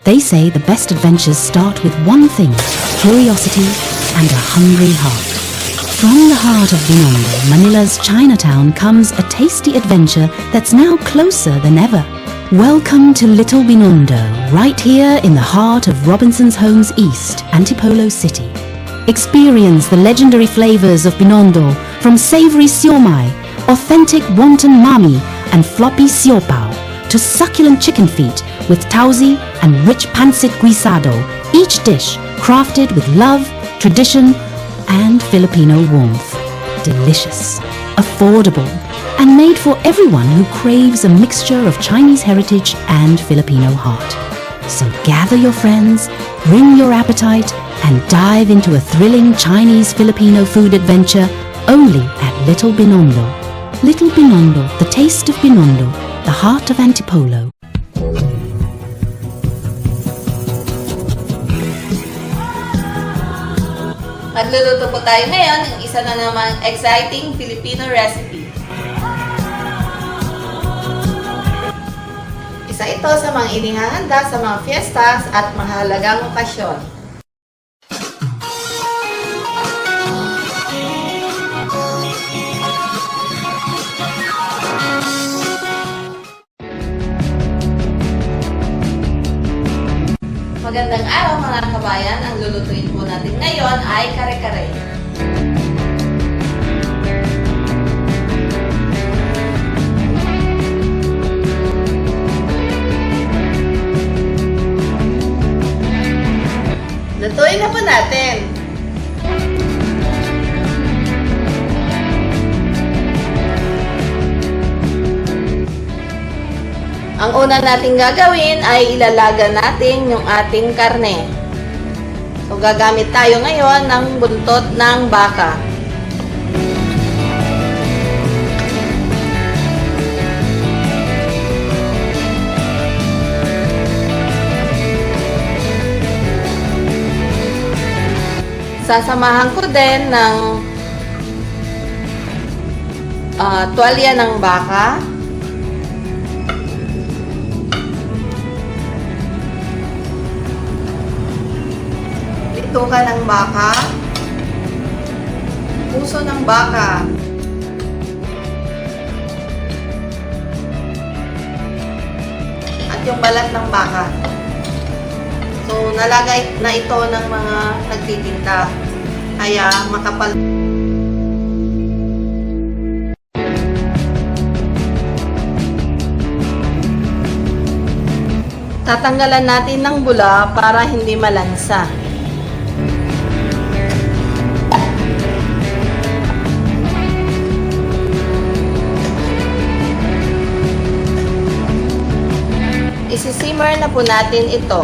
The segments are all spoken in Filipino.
They say the best adventures start with one thing: curiosity and a hungry heart. From the heart of Binondo, Manila's Chinatown, comes a tasty adventure that's now closer than ever. Welcome to Little Binondo, right here in the heart of Robinson's Homes East, Antipolo City. Experience the legendary flavors of Binondo, from savory siomai, authentic wonton mami, and floppy siopao, to succulent chicken feet with tauzi and rich pancit guisado, each dish crafted with love, tradition, and Filipino warmth. Delicious, affordable, and made for everyone who craves a mixture of Chinese heritage and Filipino heart. So gather your friends, bring your appetite, and dive into a thrilling Chinese-Filipino food adventure only at Little Binondo. Little Binondo, the taste of Binondo, the heart of Antipolo. Magluluto po tayo ngayon ng isa na namang exciting Filipino recipe. Isa ito sa mga inihahanda sa mga fiestas at mahalagang okasyon. Magandang araw mga kabayan, ang lulutuin po natin ngayon ay kare-kare. Lutuin na po natin. Ang una nating gagawin ay ilalaga natin yung ating karne. So, gagamit tayo ngayon ng buntot ng baka. Sasamahan ko din ng tuwalya ng baka. Bituka ng baka, puso ng baka, at yung balat ng baka. So, nalagay na ito ng mga nagtitinda, kaya makapal. Tatanggalan natin ng bula para hindi malansa. Isisimmer na po natin ito.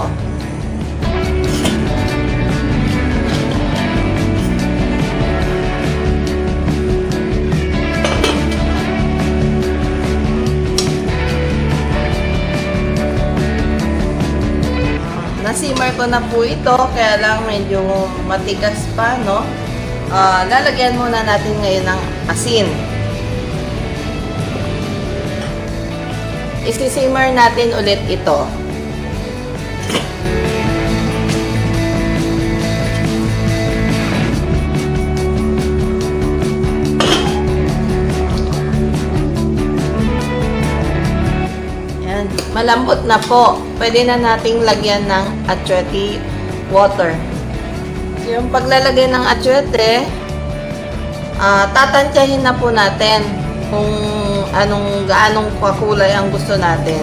Nasimmer ko na po ito, kaya lang medyo matigas pa, no? Lalagyan muna natin ngayon ng asin. Isisimmer natin ulit ito. Yan. Malambot na po. Pwede na nating lagyan ng atsuete water. Yung paglalagay ng atsuete, tatantyahin na po natin kung gaanong kakulay ang gusto natin.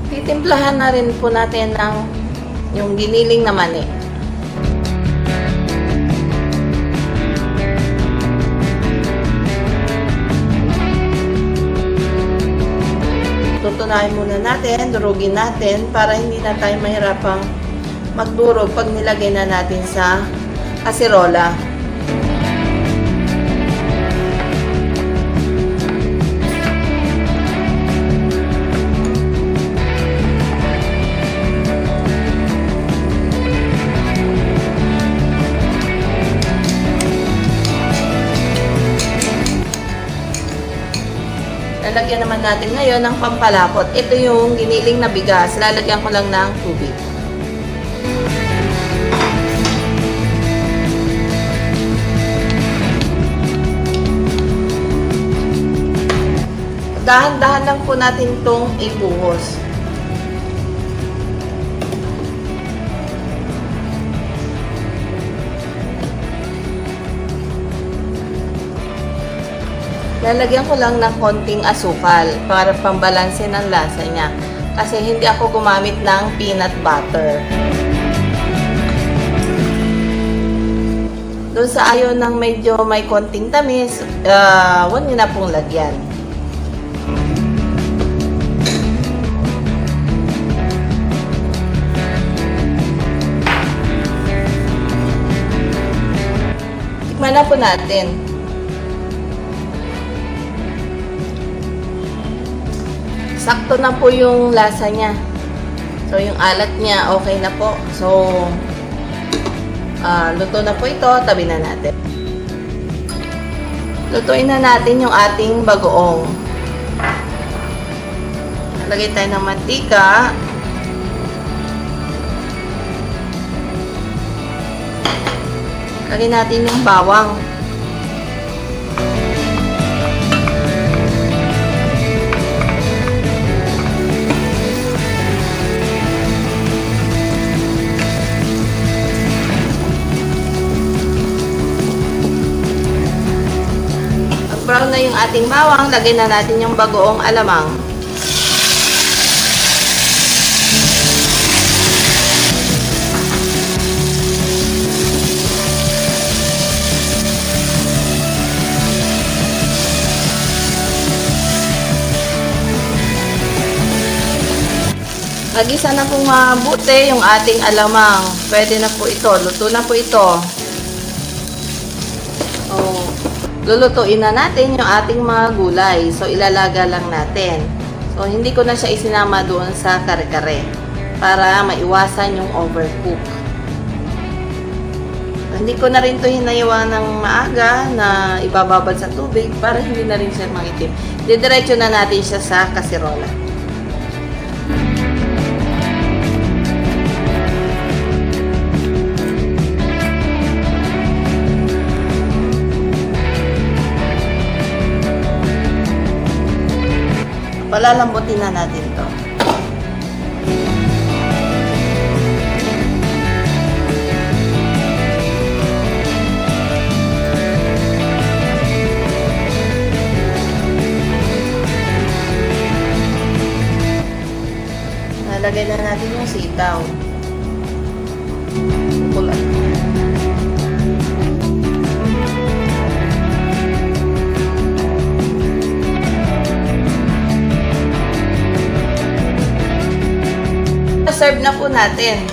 Titimplahan na rin po natin ng yung giniling na mani. Tutunahin muna natin, durugin natin para hindi na tayo mahirapang magdurog pag nilagay na natin sa kasirola. lalagyan naman natin ngayon ng pampalapot. Ito yung giniling na bigas. Lalagyan ko lang ng tubig. Dahan-dahan lang po natin itong ibuhos. Lalagyan ko lang ng konting asukal para pambalanse ng lasa niya. Kasi hindi ako gumamit ng peanut butter. Doon sa ayaw ng medyo may konting tamis, huwag niyo na pong lagyan. Tikman na po natin. Sakto na po yung lasa niya. So, yung alat niya, okay na po. So, luto na po ito. Tabi na natin. Lutuin na natin yung ating bagoong. Lagay tayo ng mantika. Lagay natin yung bawang. Brown na yung ating bawang, lagay na natin yung bagoong alamang. Nagisa na pong mabuti yung ating alamang. Pwede na po ito. Luto na po ito. Lulutuin na natin yung ating mga gulay. So, ilalaga lang natin. So, hindi ko na siya isinama doon sa kare-kare para maiwasan yung overcook. Hindi ko na rin ito hinayawan ng maaga na ibababad sa tubig para hindi na rin siya mangitim. Didiretso na natin siya sa kasirola. Palalambutin na natin to. Nalagay na natin yung sitaw. Pukulan. Serve na po natin.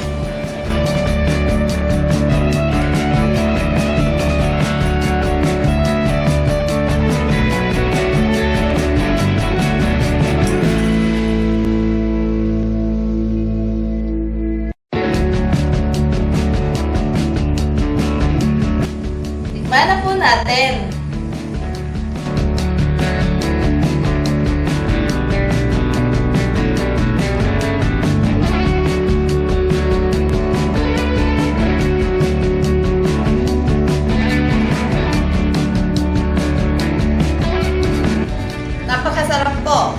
Tikman na po natin. Napakasarap po.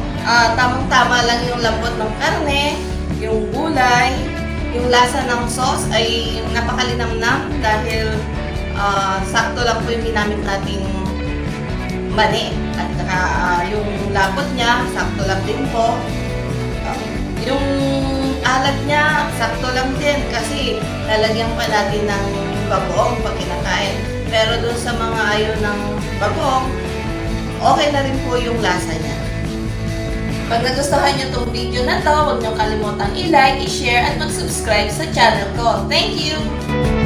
Tamang-tama lang yung lambot ng karne, yung gulay, yung lasa ng sauce ay napakalinamnam dahil sakto lang po yung ginamit nating mani. At saka yung lapot niya, sakto lang din po. Yung alat niya, sakto lang din kasi lalagyan pa natin ng bagoong pag kinakain. Pero dun sa mga ayaw ng bagoong, okay na rin po yung lasa niya. Pag nagustuhan nyo itong video na to, huwag nyo kalimutang i-like, i-share, at mag-subscribe sa channel ko. Thank you!